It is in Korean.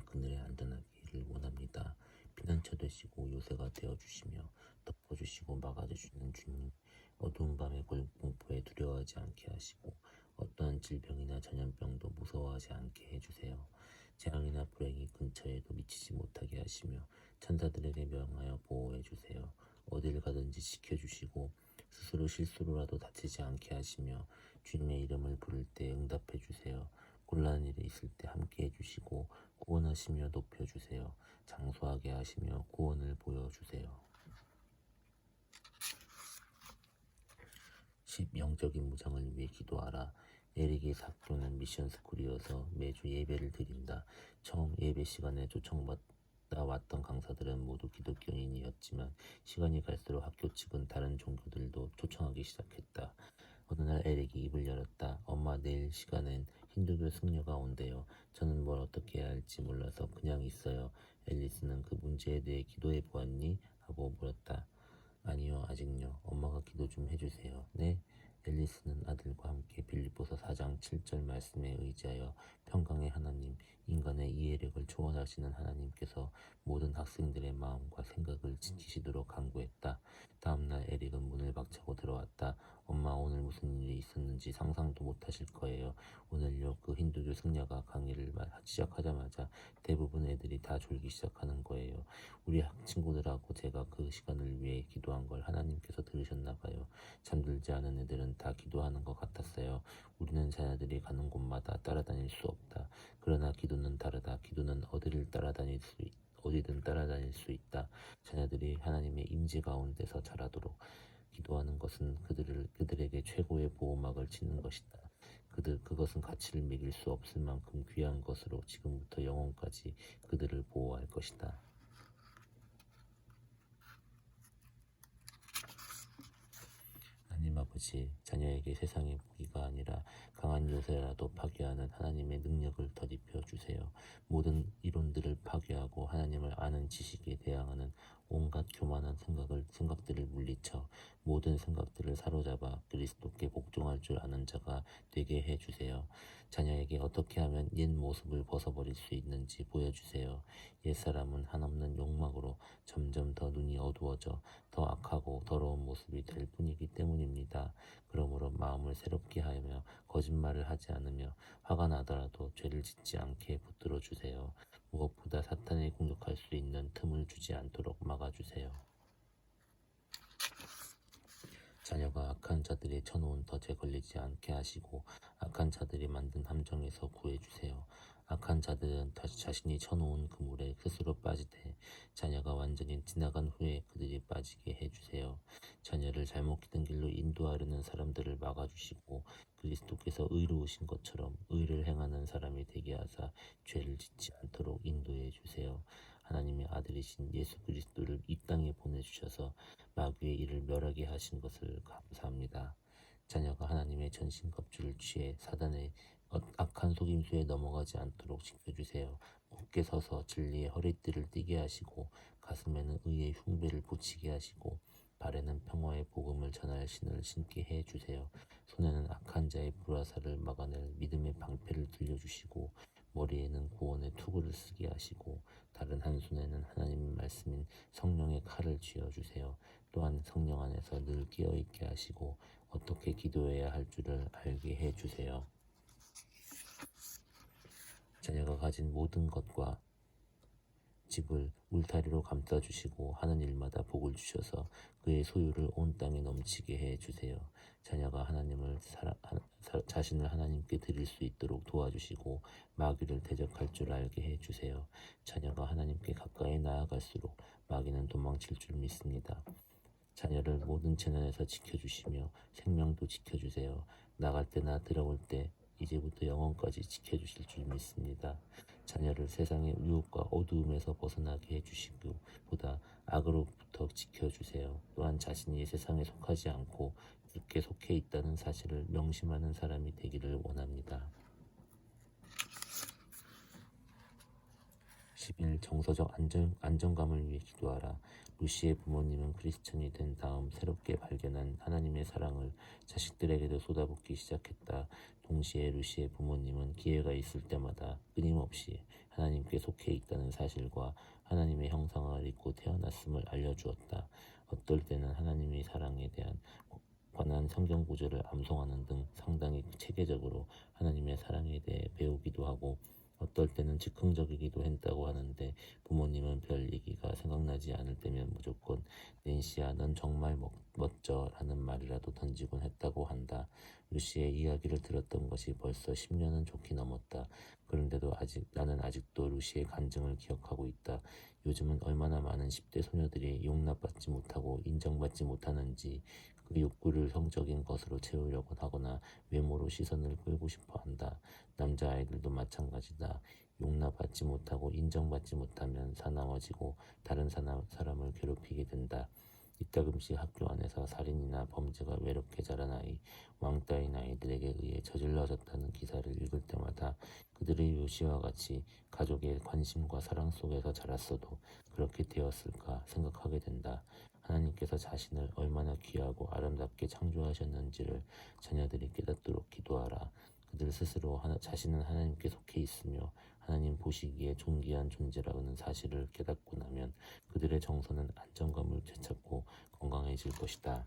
그늘에 안전하기를 원합니다. 피난처 되시고 요새가 되어주시며 덮어주시고 막아주시는 주님, 어두운 밤의 공포에 두려워하지 않게 하시고 어떠한 질병이나 전염병도 무서워하지 않게 해주세요. 재앙이나 불행이 근처에도 미치지 못하게 하시며 천사들에게 명하여 보호해 주세요. 어딜 가든지 지켜주시고 스스로 실수로라도 다치지 않게 하시며 주님의 이름을 부를 때 응답해 주세요. 곤란한 일이 있을 때 함께 해주시고 구원하시며 높여주세요. 장수하게 하시며 구원을 보여주세요. 10. 영적인 무장을 위해 기도하라. 에릭의 학교는 미션 스쿨이어서 매주 예배를 드린다. 처음 예배 시간에 초청받아 왔던 강사들은 모두 기독교인이었지만 시간이 갈수록 학교 측은 다른 종교들도 초청하기 시작했다. 어느 날 에릭이 입을 열었다. 엄마, 내일 시간엔 힌두교 승려가 온대요. 저는 뭘 어떻게 해야 할지 몰라서 그냥 있어요. 앨리스는 그 문제에 대해 기도해 보았니? 하고 물었다. 아니요, 아직요. 엄마가 기도 좀 해주세요. 네? 앨리스는 아들과 함께 빌립보서 4장 7절 말씀에 의지하여 평강의 하나님, 인간의 이해력을 초월하시는 하나님께서 모든 학생들의 마음과 생각을 지키시도록 간구했다. 다음날 에릭은 문을 박차고 들어왔다. 엄마, 오늘 무슨 일이 있었는지 상상도 못하실 거예요. 오늘요, 그 힌두교 승려가 강의를 시작하자마자 대부분 애들이 다 졸기 시작하는 거예요. 우리 친구들하고 제가 그 시간을 위해 기도한 걸 하나님께서 들으셨나 봐요. 잠들지 않은 애들은 다 기도하는 것 같았어요. 우리는 자녀들이 가는 곳마다 따라다닐 수 없다. 그러나 기도는 다르다. 기도는 어디든 따라다닐 수 있다. 자녀들이 하나님의 임재 가운데서 자라도록 기도하는 것은 그들에게 최고의 보호막을 치는 것이다. 그것은 가치를 매길 수 없을 만큼 귀한 것으로 지금부터 영원까지 그들을 보호할 것이다. 하나님 아버지, 자녀에게 세상의 무기가 아니라 강한 요새라도 파괴하는 하나님의 능력을 덧입혀 주세요. 모든 이론들을 파괴하고 하나님을 아는 지식에 대항하는 온갖 교만한 생각들을 물리쳐 모든 생각들을 사로잡아 그리스도께 복종할 줄 아는 자가 되게 해주세요. 자녀에게 어떻게 하면 옛 모습을 벗어버릴 수 있는지 보여주세요. 옛사람은 한없는 욕망으로 점점 더 눈이 어두워져 더 악하고 더러운 모습이 될 뿐이기 때문입니다. 그러므로 마음을 새롭게 하며 거짓말을 하지 않으며 화가 나더라도 죄를 짓지 않게 붙들어 주세요. 무엇보다 사탄이 공격할 수 있는 틈을 주지 않도록 막아주세요. 자녀가 악한 자들이 쳐놓은 덫에 걸리지 않게 하시고 악한 자들이 만든 함정에서 구해주세요. 악한 자들은 자신이 쳐놓은 그물에 스스로 빠지되 자녀가 완전히 지나간 후에 그들이 빠지게 해주세요. 자녀를 잘못 기든 길로 인도하려는 사람들을 막아주시고 그리스도께서 의로우신 것처럼 의를 행하는 사람이 되게 하사 죄를 짓지 않도록 인도해 주세요. 하나님의 아들이신 예수 그리스도를 이 땅에 보내주셔서 마귀의 일을 멸하게 하신 것을 감사합니다. 자녀가 하나님의 전신갑주를 취해 사단의 악한 속임수에 넘어가지 않도록 지켜주세요. 굳게 서서 진리의 허리띠를 띠게 하시고 가슴에는 의의 흉배를 붙이게 하시고 발에는 평화의 복음을 전할 신을 신게 해주세요. 손에는 악한 자의 불화살을 막아낼 믿음의 방패를 들려주시고 머리에는 구원의 투구를 쓰게 하시고 다른 한 손에는 하나님의 말씀인 성령의 칼을 쥐어주세요. 또한 성령 안에서 늘 깨어있게 하시고 어떻게 기도해야 할 줄을 알게 해주세요. 자녀가 가진 모든 것과 집을 울타리로 감싸주시고 하는 일마다 복을 주셔서 그의 소유를 온 땅에 넘치게 해주세요. 자녀가 자신을 하나님께 드릴 수 있도록 도와주시고 마귀를 대적할 줄 알게 해주세요. 자녀가 하나님께 가까이 나아갈수록 마귀는 도망칠 줄 믿습니다. 자녀를 모든 재난에서 지켜주시며 생명도 지켜주세요. 나갈 때나 들어올 때 이제부터 영원까지 지켜주실 줄 믿습니다. 자녀를 세상의 유혹과 어두움에서 벗어나게 해주시고 보다 악으로부터 지켜주세요. 또한 자신이 세상에 속하지 않고 주께 속해 있다는 사실을 명심하는 사람이 되기를 원합니다. 40일 정서적 안정감을 위해 기도하라. 루시의 부모님은 크리스천이 된 다음 새롭게 발견한 하나님의 사랑을 자식들에게도 쏟아붓기 시작했다. 동시에 루시의 부모님은 기회가 있을 때마다 끊임없이 하나님께 속해 있다는 사실과 하나님의 형상을 입고 태어났음을 알려주었다. 어떨 때는 하나님의 사랑에 대한 관한 성경 구절을 암송하는 등 상당히 체계적으로 하나님의 사랑에 대해 배우기도 하고 어떨 때는 즉흥적이기도 했다고 하는데 부모님은 별 얘기가 생각나지 않을 때면 무조건 낸시야 넌 정말 멋져 라는 말이라도 던지곤 했다고 한다. 루시의 이야기를 들었던 것이 벌써 10년은 좋게 넘었다. 그런데도 나는 아직도 루시의 간증을 기억하고 있다. 요즘은 얼마나 많은 10대 소녀들이 용납받지 못하고 인정받지 못하는지 그 욕구를 성적인 것으로 채우려고 하거나 외모로 시선을 끌고 싶어 한다. 남자아이들도 마찬가지다. 용납받지 못하고 인정받지 못하면 사나워지고 다른 사람을 괴롭히게 된다. 이따금씩 학교 안에서 살인이나 범죄가 외롭게 자란 아이, 왕따인 아이들에게 의해 저질러졌다는 기사를 읽을 때마다 그들의 요시와 같이 가족의 관심과 사랑 속에서 자랐어도 그렇게 되었을까 생각하게 된다. 하나님께서 자신을 얼마나 귀하고 아름답게 창조하셨는지를 자녀들이 깨닫도록 기도하라. 그들 스스로 자신은 하나님께 속해 있으며 하나님 보시기에 존귀한 존재라는 사실을 깨닫고 나면 그들의 정서는 안정감을 되찾고 건강해질 것이다.